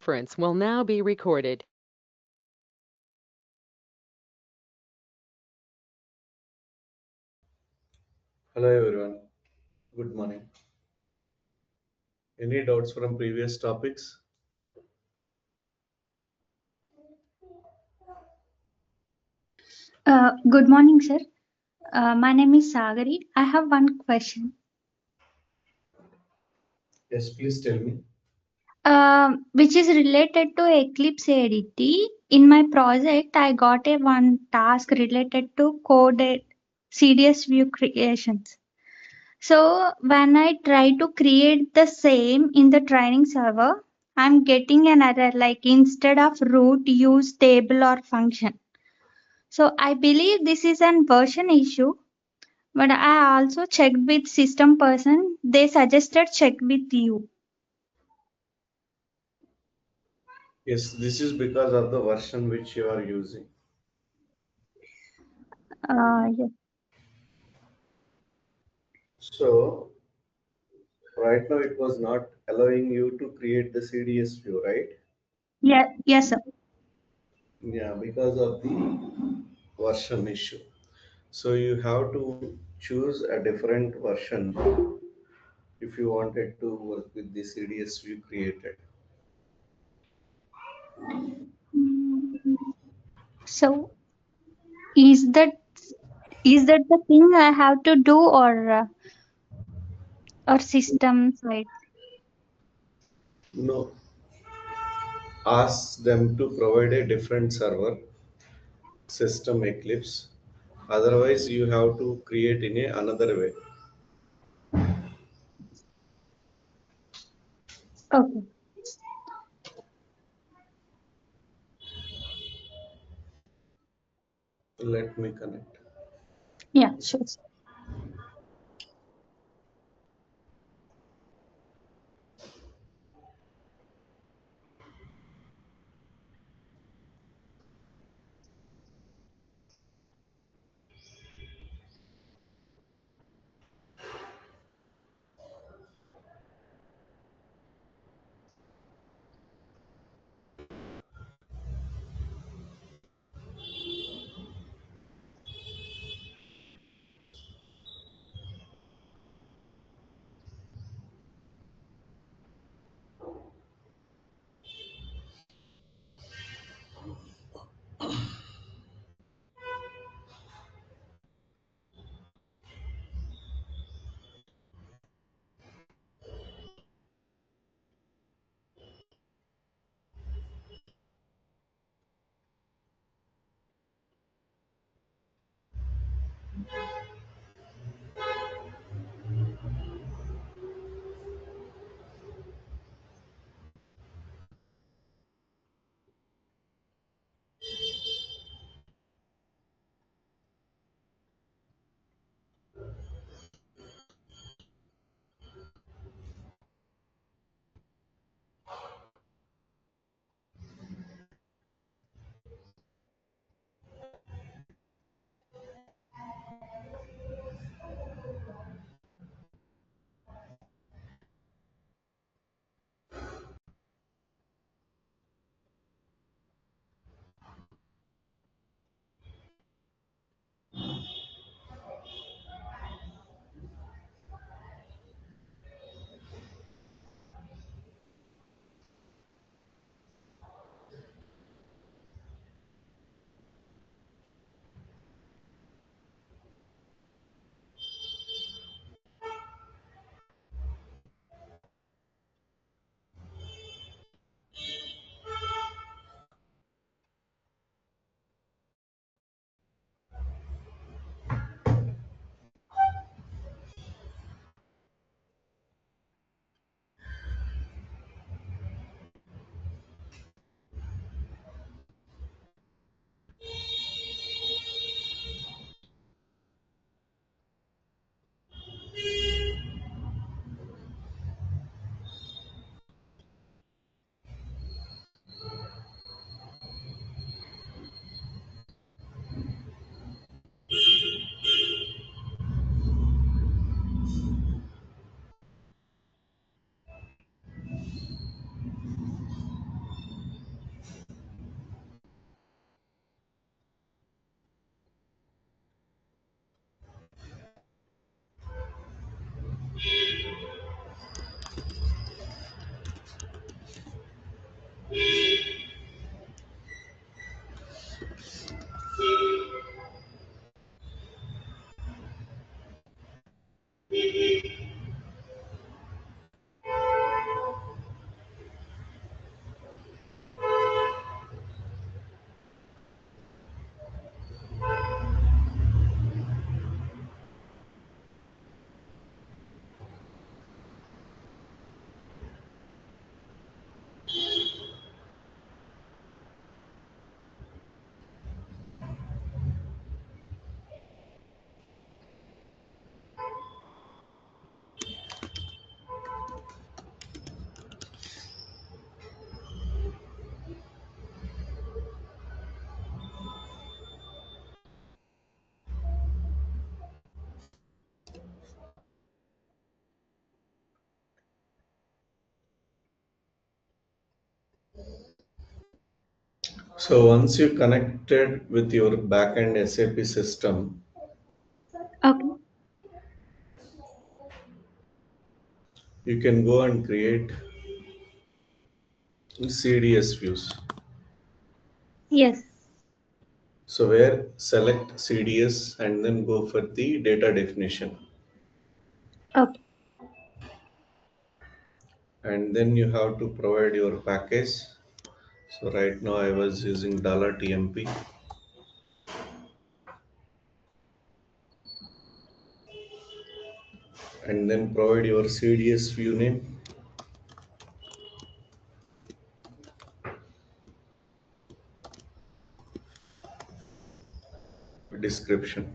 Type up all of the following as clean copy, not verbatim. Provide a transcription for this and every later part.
conference will now be recorded. Hello everyone, good morning. Any doubts from previous topics? Good morning, sir. My name is Sagari. I have one question. Yes, please tell me. Which is related to Eclipse ADT. In my project, I got a one task related to coded CDS view creations. So when I try to create the same in the training server, I'm getting an error like instead of root, use table or function. So I believe this is an version issue. But I also checked with system person. They suggested check with you. Yes, this is because of the version which you are using. Yes. So, right now it was not allowing you to create the CDS view, right? Yeah, yes, sir. Yeah, because of the version issue. So you have to choose a different version if you wanted to work with the CDS view created. Mm, So is that the thing I have to do or system side? No, ask them to provide a different server system Eclipse. Otherwise, you have to create in another way. Okay. Let me connect. Yeah, sure. So once you connected with your backend SAP system, Okay. you can go and create CDS views. Yes. So where select CDS and then go for the data definition. Okay. And then you have to provide your package. So right now I was using $TMP. And then provide your CDS view name, description.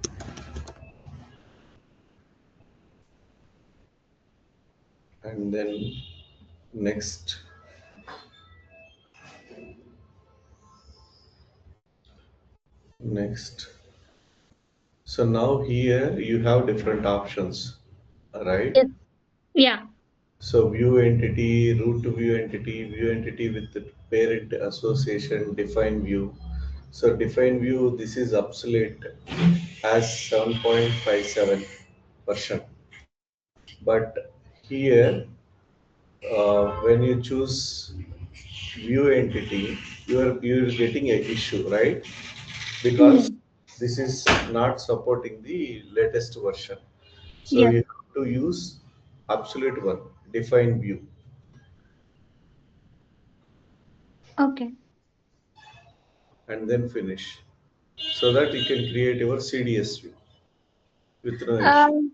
And then next. Next. So now here you have different options, right? Yes. Yeah. So view entity, root to view entity with the parent association, define view. So define view, this is obsolete as 7.57 version. But here, when you choose view entity, you're getting a issue, right? Because Hmm. this is not supporting the latest version. So Yes. you have to use absolute one, define view, Okay. and then finish. So that you can create your CDS view with no issue. Um,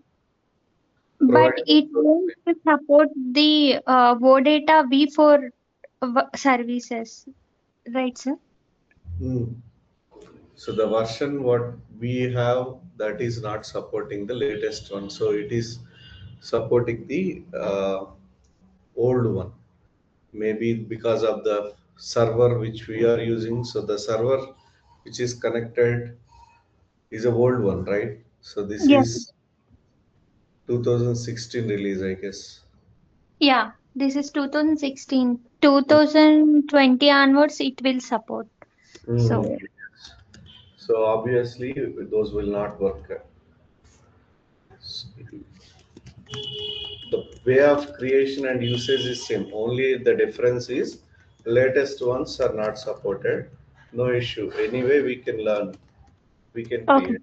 but Provide. it won't support the OData V4 services, right, sir? Hmm. So the version what we have, that is not supporting the latest one. So it is supporting the old one. Maybe because of the server which we are using. So the server which is connected is a old one, right? So this Yes. is 2016 release, I guess. Yeah. This is 2016. 2020 onwards, it will support. Hmm. So, So obviously those will not work. The way of creation and usage is same. Only the difference is latest ones are not supported. No issue. Anyway, we can learn. We can okay. create.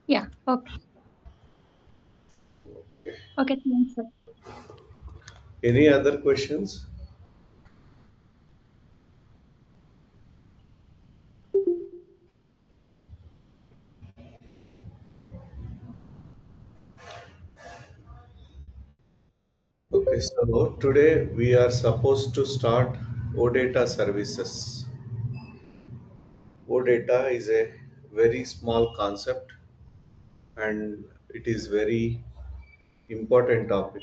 Yeah. Okay. Okay. Thanks, sir. Any other questions? Okay, so today we are supposed to start OData services. OData is a very small concept and it is very important topic.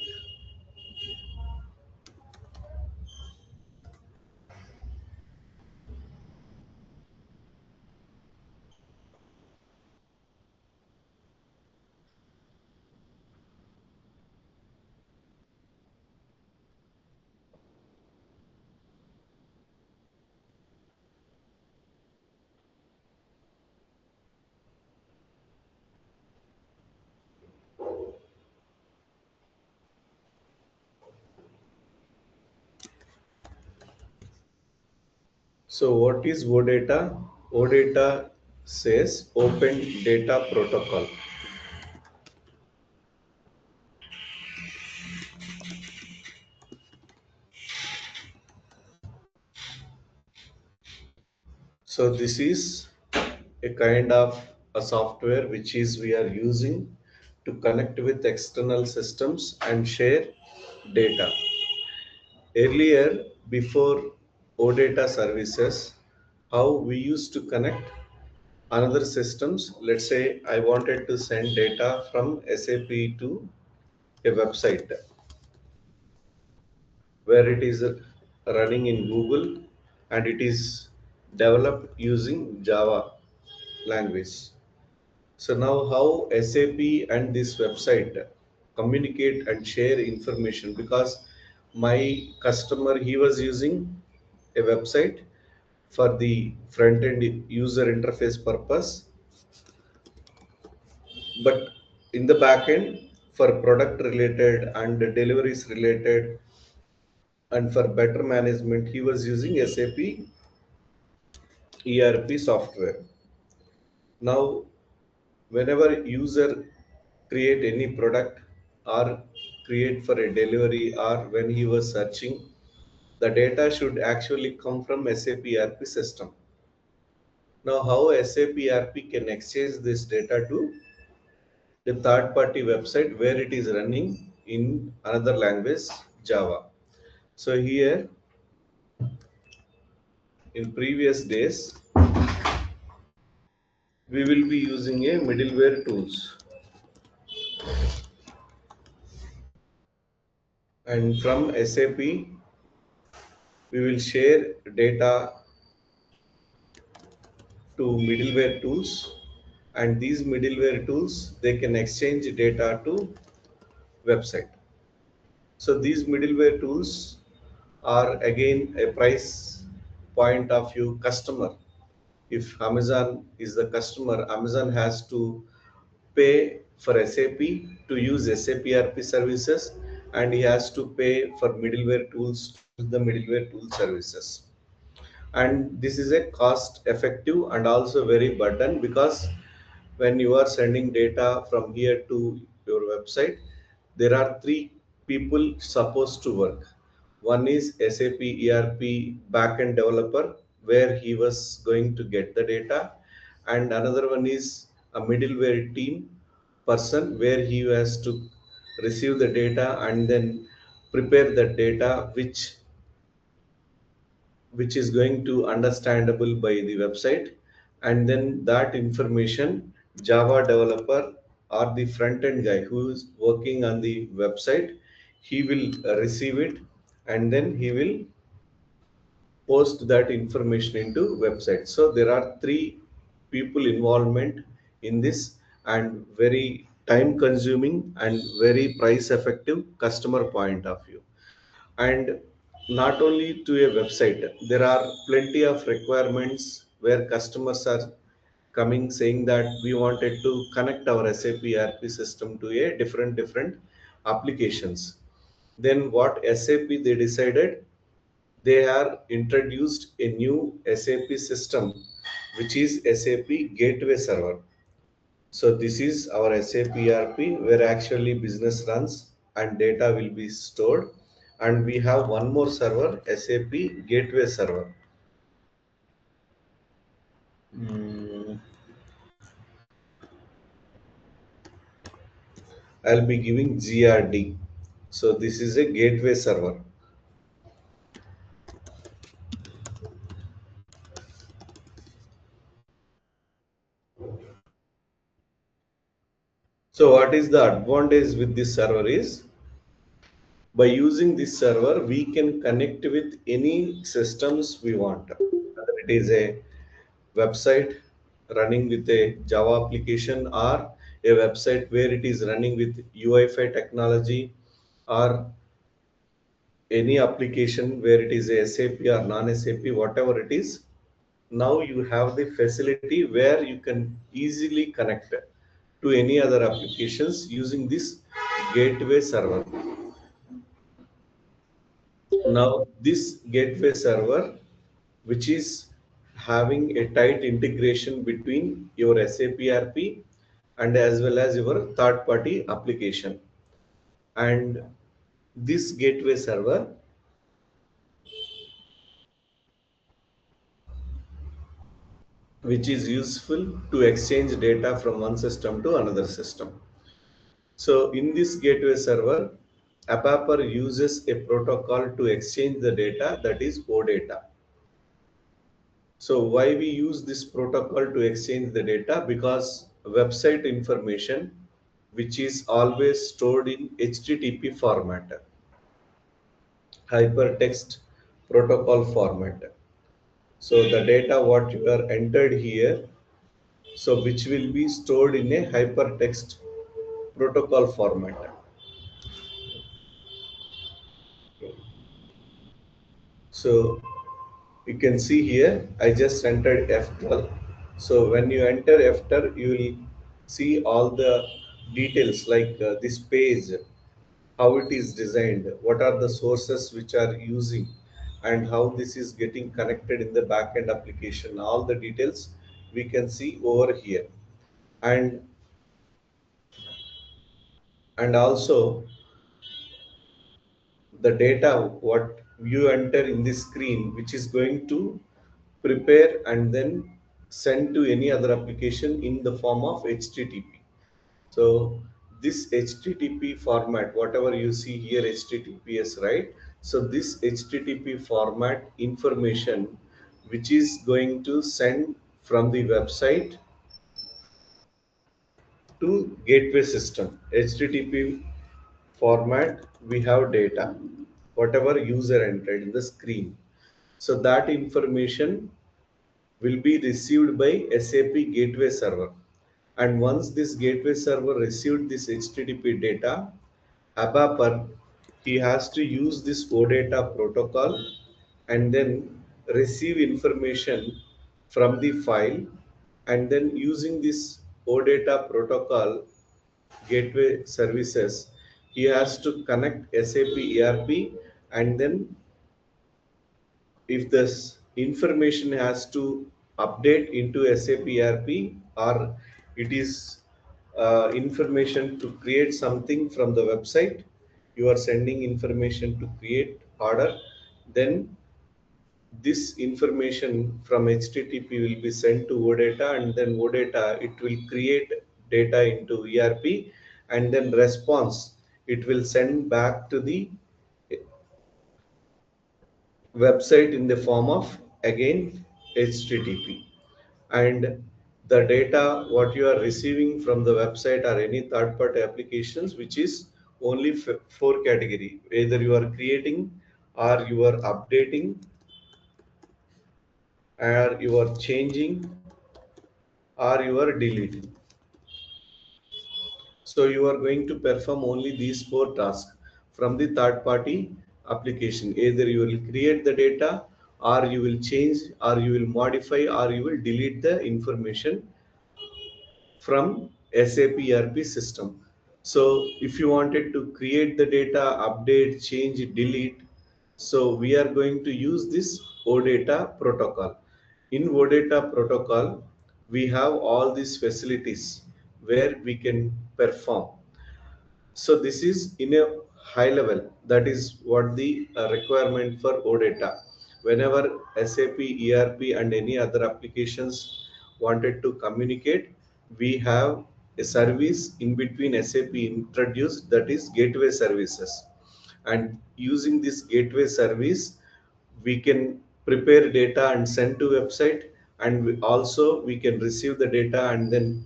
So what is OData? OData says Open Data Protocol. So this is a kind of a software which is we are using to connect with external systems and share data. Earlier, before OData services, how we used to connect another systems. Let's say I wanted to send data from SAP to a website where it is running in Google and it is developed using Java language. So now how SAP and this website communicate and share information, because my customer he was using a website for the front end user interface purpose, but in the back end for product related and deliveries related and for better management, he was using SAP ERP software. Now, whenever user create any product or create for a delivery or when he was searching, the data should actually come from SAP ERP system. Now, how SAP ERP can exchange this data to the third party website where it is running in another language, Java. So here in previous days, we will be using a middleware tools, and from SAP we will share data to middleware tools, and these middleware tools they can exchange data to website. So these middleware tools are again a price point of view customer. If Amazon is the customer, Amazon has to pay for SAP to use SAP ERP services, and he has to pay for middleware tools to use the middleware tool services. And this is a cost effective and also very burden, because when you are sending data from here to your website, there are three people supposed to work. One is SAP ERP backend developer, where he was going to get the data, and another one is a middleware team person, where he has to receive the data and then prepare the data which is going to understandable by the website, and then that information Java developer or the front end guy who is working on the website, he will receive it, and then he will post that information into website. So there are three people involvement in this, and very time consuming and very price effective customer point of view. And not only to a website, there are plenty of requirements where customers are coming saying that we wanted to connect our SAP ERP system to a different applications. Then what SAP they decided, they are introduced a new SAP system, which is SAP Gateway Server. So this is our SAP ERP where actually business runs and data will be stored. And we have one more server, SAP Gateway Server. Mm, I'll be giving GRD. So this is a gateway server. So what is the advantage with this server is, by using this server, we can connect with any systems we want. Whether it is a website running with a Java application, or a website where it is running with UI5 technology, or any application where it is a SAP or non-SAP, whatever it is. Now you have the facility where you can easily connect to any other applications using this gateway server. Now this gateway server, which is having a tight integration between your SAP ERP and as well as your third party application. And this gateway server, which is useful to exchange data from one system to another system. So in this gateway server, ABAPer uses a protocol to exchange the data, that is OData. So why we use this protocol to exchange the data? Because website information, which is always stored in HTTP format, hypertext protocol format. So the data what you are entered here, so which will be stored in a hypertext protocol format. So You can see here I just entered F12. So when you enter F12, you will see all the details like this page, how it is designed, what are the sources which are using, and how this is getting connected in the backend application. All the details we can see over here. And also the data what you enter in this screen, which is going to prepare and then send to any other application in the form of HTTP. So this HTTP format, whatever you see here, HTTPS, right? So this HTTP format information, which is going to send from the website to gateway system. HTTP format, we have data, whatever user entered in the screen. So that information will be received by SAP gateway server. And once this gateway server received this HTTP data, ABAPer, he has to use this OData protocol and then receive information from the file, and then using this OData protocol gateway services, he has to connect SAP ERP, and then if this information has to update into SAP ERP, or it is information to create something from the website, you are sending information to create order, then this information from HTTP will be sent to OData, and then OData, it will create data into ERP, and then response, it will send back to the website in the form of again HTTP. And the data what you are receiving from the website or any third party applications, which is only four category, either you are creating or you are updating or you are changing or you are deleting. So you are going to perform only these four tasks from the third party application. Either you will create the data, or you will change, or you will modify, or you will delete the information from SAP ERP system. So if you wanted to create the data, update, change, delete, so we are going to use this OData protocol. In OData protocol, we have all these facilities where we can perform. So this is in a high level. That is what the requirement for OData. Whenever SAP, ERP, and any other applications wanted to communicate, we have a service in between SAP introduced, that is gateway services. And using this gateway service, we can prepare data and send to website, and also we can receive the data and then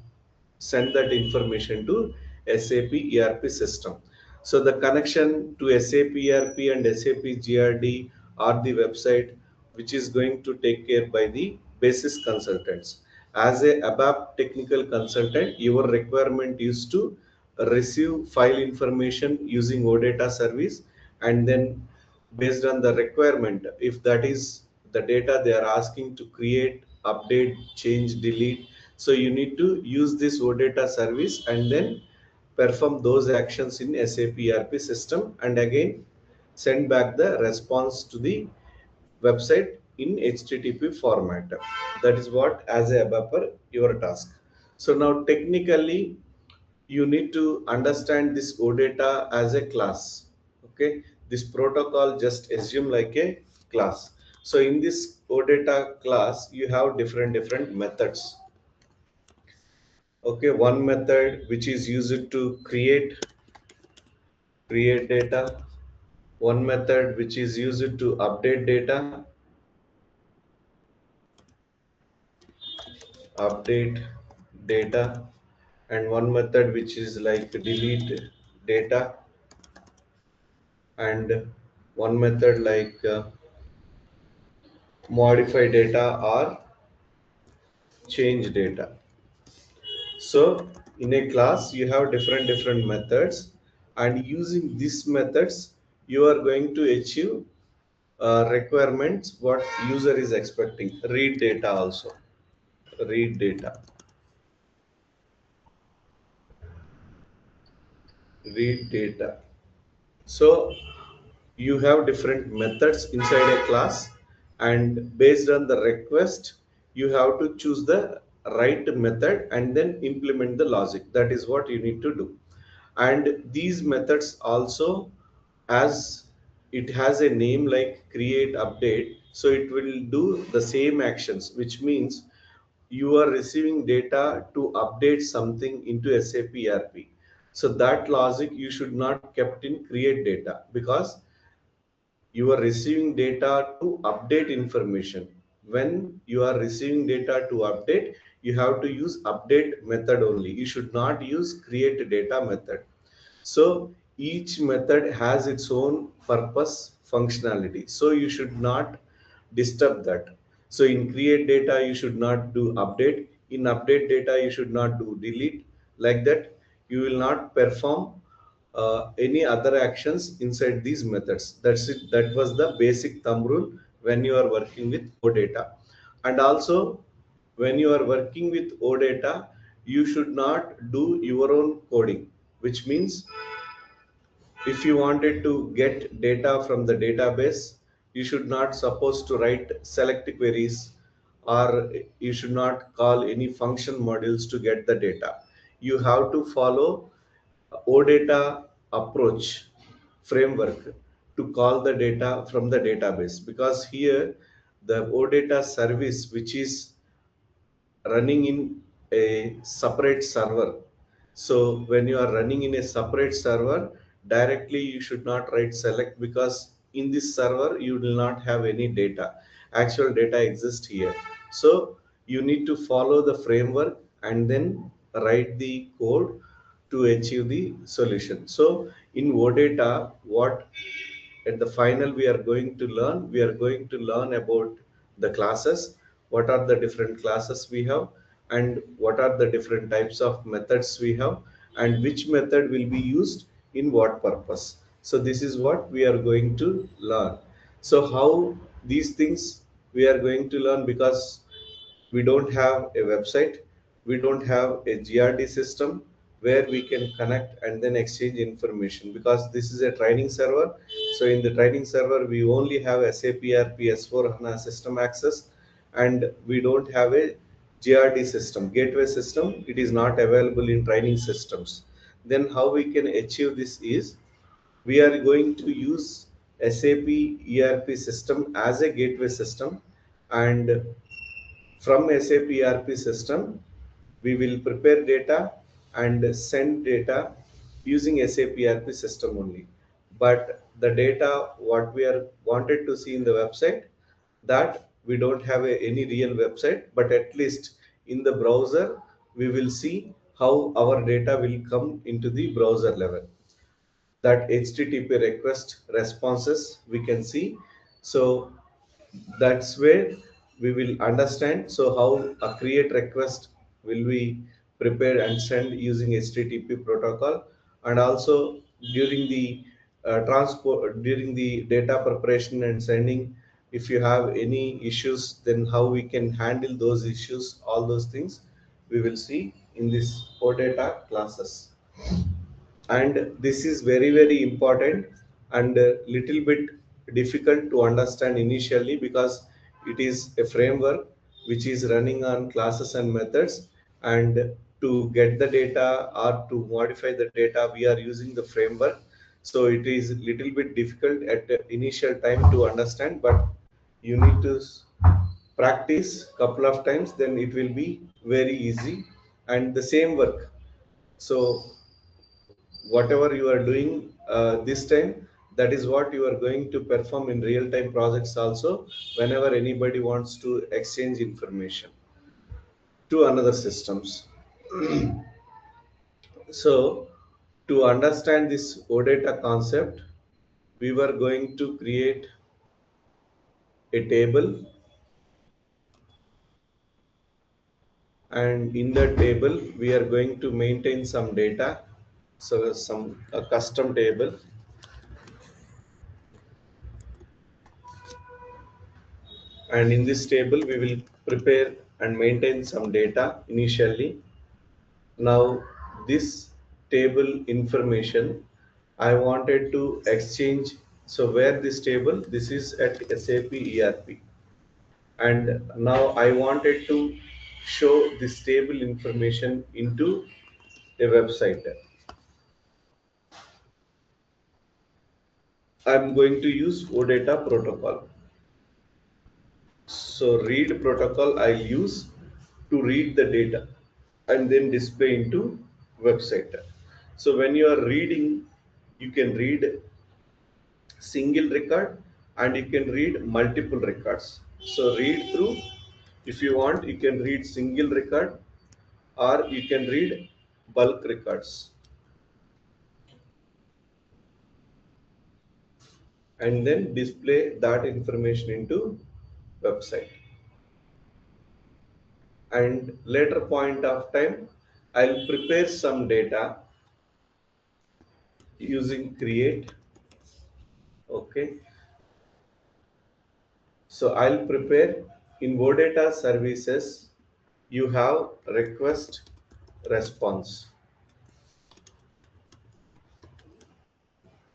send that information to SAP ERP system. So the connection to SAP ERP and SAP GRD are the website which is going to take care by the basis consultants. As a ABAP technical consultant, your requirement is to receive file information using OData service, and then based on the requirement, if that is the data they are asking to create, update, change, delete, so you need to use this OData service and then perform those actions in SAP ERP system, and again send back the response to the website in HTTP format. That is what as a ABAPer your task. So now technically you need to understand this OData as a class. Okay, this protocol just assume like a class. So in this OData class you have different methods. Okay, one method which is used to create data, one method which is used to update data, and one method which is like delete data, and one method like modify data or change data. So in a class you have different methods, and using these methods you are going to achieve requirements, what user is expecting. Read data also. Read data. Read data. So you have different methods inside a class, and based on the request you have to choose the right method and then implement the logic. That is what you need to do. And these methods also, as it has a name like create, update, so it will do the same actions, which means you are receiving data to update something into SAP ERP. So that logic you should not kept in create data, because you are receiving data to update information. When you are receiving data to update, you have to use update method only. You should not use create data method. So each method has its own purpose, functionality. So you should not disturb that. So in create data, you should not do update. In update data, you should not do delete. Like that, you will not perform any other actions inside these methods. That's it. That was the basic thumb rule when you are working with OData. And also, when you are working with OData, you should not do your own coding, which means if you wanted to get data from the database, you should not supposed to write select queries, or you should not call any function modules to get the data. You have to follow OData approach framework to call the data from the database, because here the OData service, which is running in a separate server. So when you are running in a separate server, directly you should not write select, because in this server you will not have any data. Actual data exists here. So you need to follow the framework and then write the code to achieve the solution. So in OData, what at the final we are going to learn about the classes, what are the different classes we have, and what are the different types of methods we have, and which method will be used in what purpose. So this is what we are going to learn. So how these things we are going to learn, because we don't have a website, we don't have a GRD system where we can connect and then exchange information, because this is a training server. So in the training server, we only have SAP ERP S4 HANA system access, and we don't have a GRD system, gateway system. It is not available in training systems. Then how we can achieve this is, we are going to use SAP ERP system as a gateway system, and from SAP ERP system, we will prepare data and send data using SAP ERP system only. But the data what we are wanted to see in the website, that we don't have any real website, but at least in the browser we will see how our data will come into the browser level. That HTTP request responses we can see. So that's where we will understand. So how a create request will be prepared and send using HTTP protocol, and also during the transport, during the data preparation and sending, if you have any issues, then how we can handle those issues, all those things we will see in this OData classes. And this is very important, and a little bit difficult to understand initially, because it is a framework which is running on classes and methods, and to get the data or to modify the data we are using the framework. So it is little bit difficult at the initial time to understand, but you need to practice couple of times, then it will be very easy. And the same work, so whatever you are doing this time, that is what you are going to perform in real time projects also, whenever anybody wants to exchange information to another systems. So to understand this OData concept, we were going to create a table, and in the table we are going to maintain some data. So some a custom table. And in this table, we will prepare and maintain some data initially. Now, this table information, I wanted to exchange. So where this table, this is at SAP ERP. And now I wanted to show this table information into a website. I'm going to use OData protocol. So read protocol I'll use to read the data and then display into website. So when you are reading, you can read single record and you can read multiple records. So read through, if you want, you can read single record or you can read bulk records and then display that information into website. And later point of time, I'll prepare some data using create. Okay, so I'll prepare in OData services. You have request response.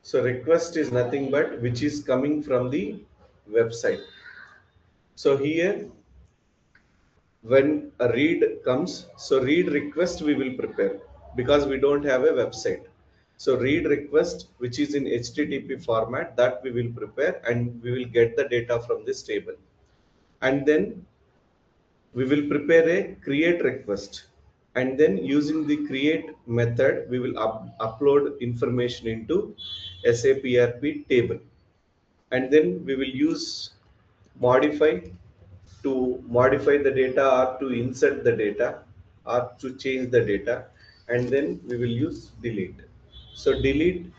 So request is nothing but which is coming from the website. So here when a read comes, so read request we will prepare because we don't have a website. So read request which is in HTTP format, that we will prepare and we will get the data from this table. And then we will prepare a create request, and then using the create method we will upload information into SAP ERP table. And then we will use modify to modify the data or to insert the data or to change the data, and then we will use delete. So delete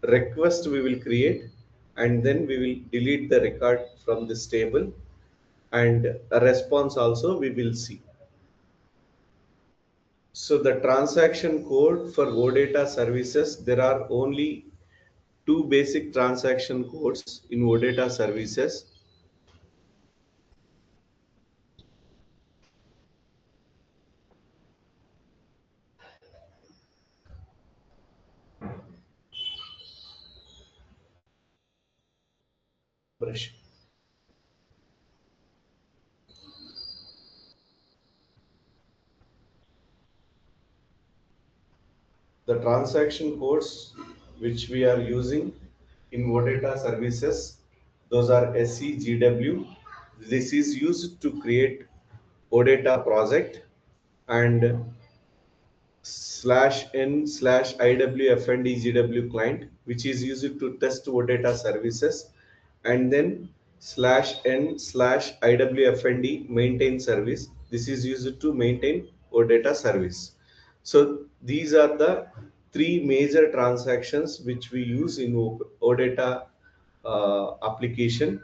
request we will create, and then we will delete the record from this table, and a response also we will see. So the transaction code for OData services, there are only two basic transaction codes in OData services. Brush. The transaction codes which we are using in OData services, those are SEGW. This is used to create OData project, and /n/IWFNDGW client, which is used to test OData services, and then /n/IWFND maintain service. This is used to maintain OData service. So these are the three major transactions which we use in OData application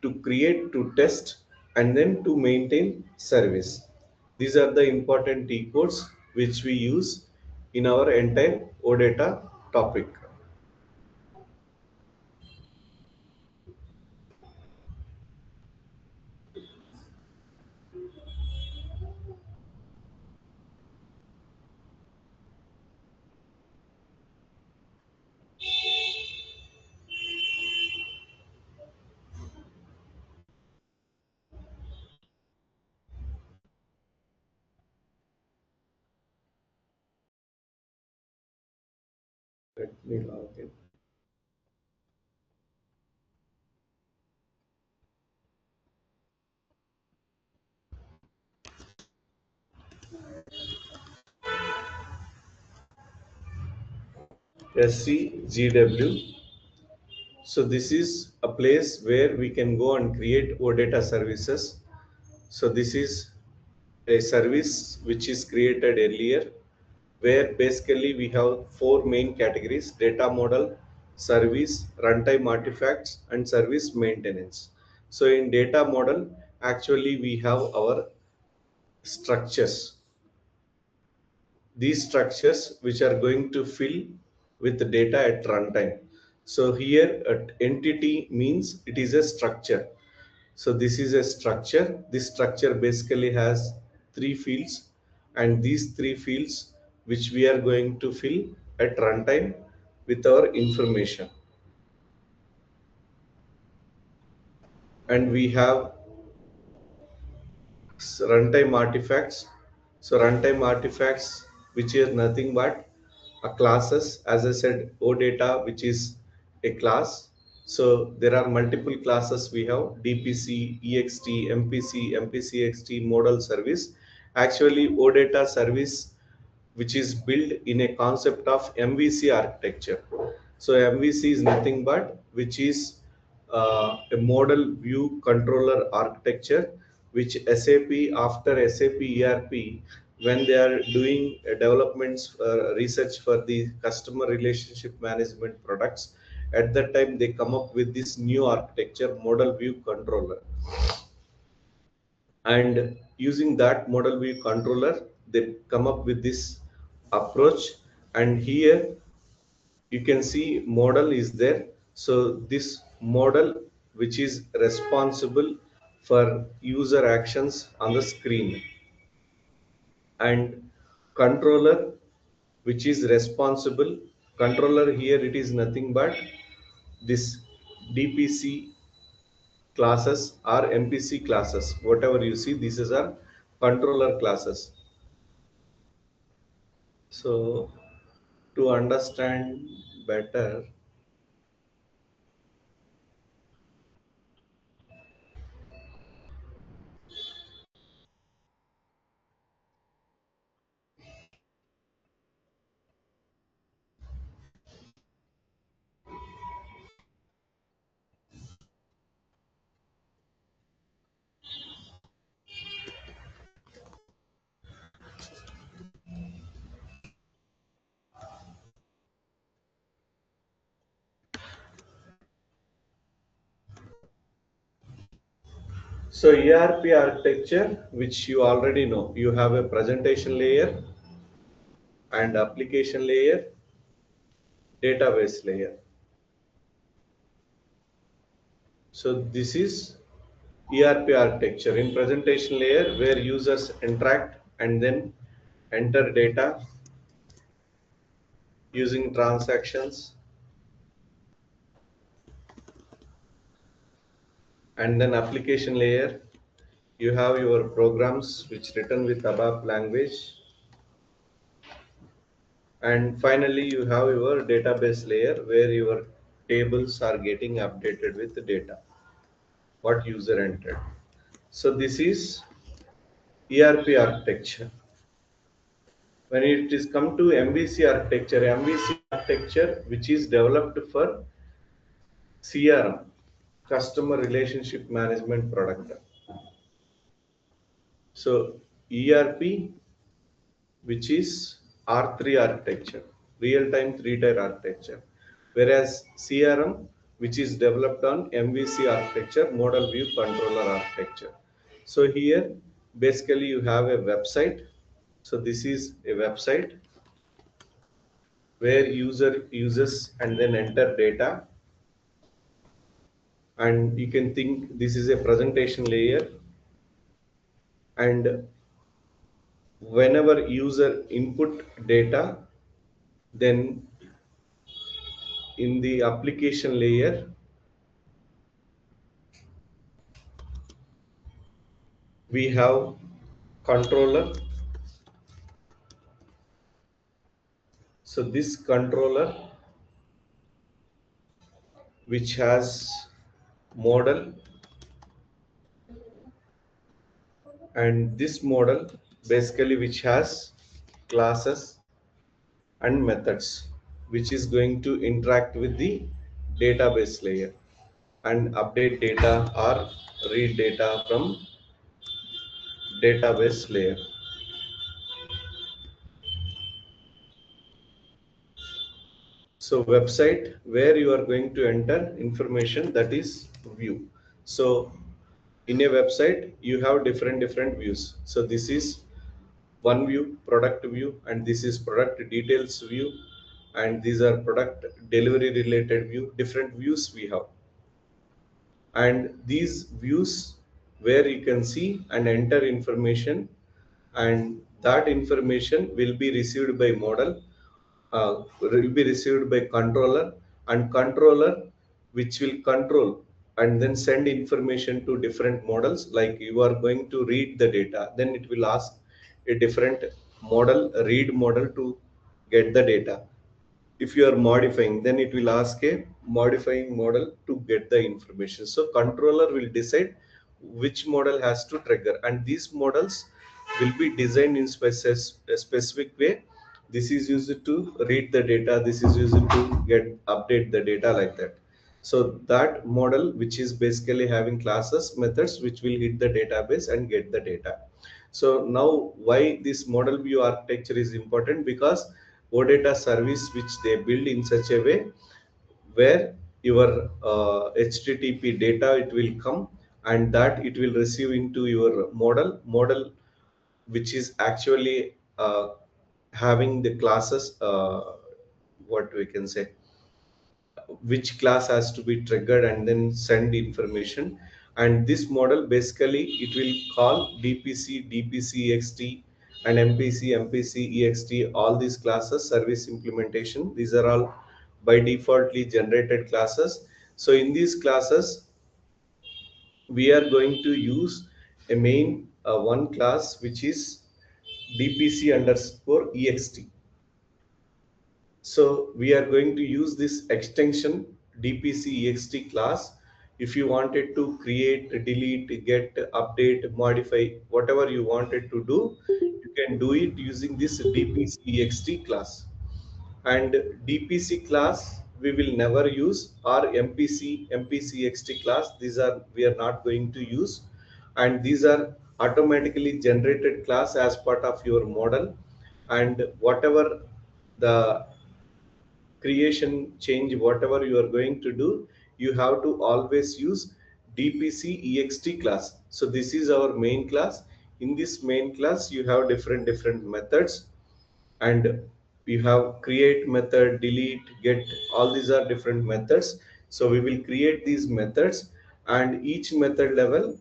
to create, to test, and then to maintain service. These are the important T codes which we use in our entire OData topic. Let me log in. SCGW. So this is a place where we can go and create OData services. So this is a service which is created earlier, where basically we have four main categories: data model, service, runtime artifacts, and service maintenance. So in data model, actually we have our structures. These structures which are going to fill with the data at runtime. So here entity means it is a structure. So this is a structure. This structure basically has three fields, and these three fields which we are going to fill at runtime with our information. And we have runtime artifacts. So runtime artifacts, which is nothing but a classes, as I said, OData, which is a class. So there are multiple classes. We have DPC, EXT, MPC, MPCXT, model service. Actually, OData service, which is built in a concept of MVC architecture. So MVC is nothing but which is a model view controller architecture, which SAP, after SAP ERP, when they are doing developments research for the customer relationship management products, at that time they come up with this new architecture, model view controller. And using that model view controller, they come up with this approach. And here you can see model is there. So this model, which is responsible for user actions on the screen, and controller, which is responsible. Controller here, it is nothing but this DPC classes or MPC classes, whatever you see, these are controller classes. So to understand better, so ERP architecture, which you already know, you have a presentation layer and application layer, database layer. So this is ERP architecture. In presentation layer, where users interact and then enter data using transactions, and then application layer, you have your programs which written with ABAP language, and finally you have your database layer where your tables are getting updated with the data what user entered. So this is ERP architecture. When it is come to MVC architecture, which is developed for CRM, customer relationship management product. So ERP, which is R3 architecture, real-time three-tier architecture, whereas CRM, which is developed on MVC architecture, model view controller architecture. So here, basically you have a website. So this is a website where user uses and then enter data. And you can think this is a presentation layer. And whenever user input data, then in the application layer, we have controller. So this controller, which has model, and this model basically which has classes and methods, which is going to interact with the database layer and update data or read data from database layer. So website where you are going to enter information, that is view. So in a website you have different views. So this is one view, product view, and this is product details view, and these are product delivery related view. Different views we have. and these views where you can see and enter information, and that information will be received by model, will be received by controller, and controller which will control and then send information to different models. Like you are going to read the data, then it will ask a different model, a read model, to get the data. If you are modifying, then it will ask a modifying model to get the information. So controller will decide which model has to trigger, and these models will be designed in a specific way. This is used to read the data, this is used to get update the data, like that. So that model, which is basically having classes, methods, which will hit the database and get the data. So now why this model view architecture is important? Because OData service which they build in such a way where your HTTP data, it will come, and that it will receive into your model which is actually having the classes, what we can say, which class has to be triggered, and then send information. And this model basically it will call DPC, DPC-EXT, and MPC, MPC-EXT, all these classes, service implementation. These are all by defaultly generated classes. So in these classes, we are going to use a main one class which is DPC underscore EXT. So we are going to use this extension DPC-EXT class. If you wanted to create, delete, get, update, modify, whatever you wanted to do, you can do it using this DPC-EXT class. And DPC class we will never use, or MPC-EXT class, these are we are not going to use. And these are automatically generated class as part of your model, and whatever the creation change, whatever you are going to do, you have to always use DPC-EXT class. So this is our main class. In this main class you have different methods, and you have create method, delete, get, all these are different methods. So we will create these methods, and each method level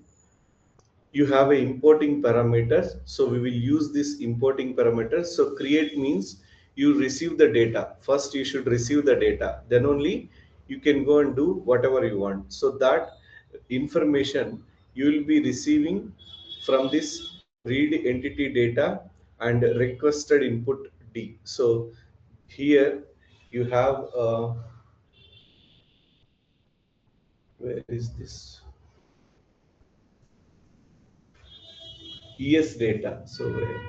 you have a importing parameters. So we will use this importing parameters. So create means you receive the data first, you should receive the data, then only you can go and do whatever you want. So that information you will be receiving from this read entity data and requested input D. So here you have where is this ES data. So where,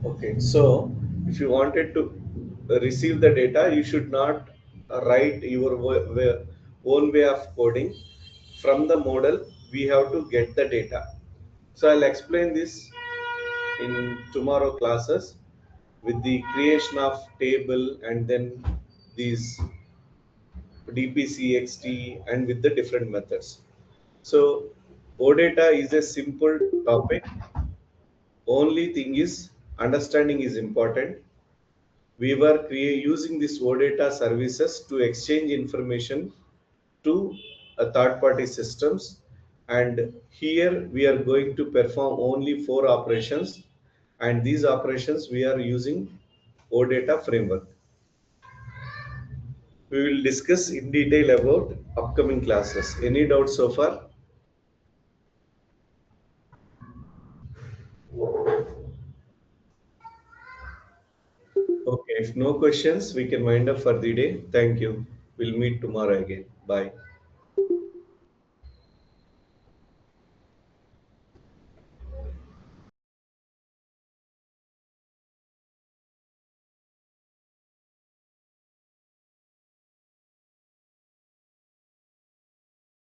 okay, so if you wanted to receive the data, you should not write your own way of coding. From the model, we have to get the data. So I'll explain this in tomorrow classes with the creation of table, and then these DPCXT, and with the different methods. So OData is a simple topic. Only thing is understanding is important. We were using this OData services to exchange information to third-party systems, and here we are going to perform only 4 operations, and these operations we are using OData framework. We will discuss in detail about upcoming classes. Any doubts so far? Okay, if no questions, we can wind up for the day. Thank you. We'll meet tomorrow again. Bye.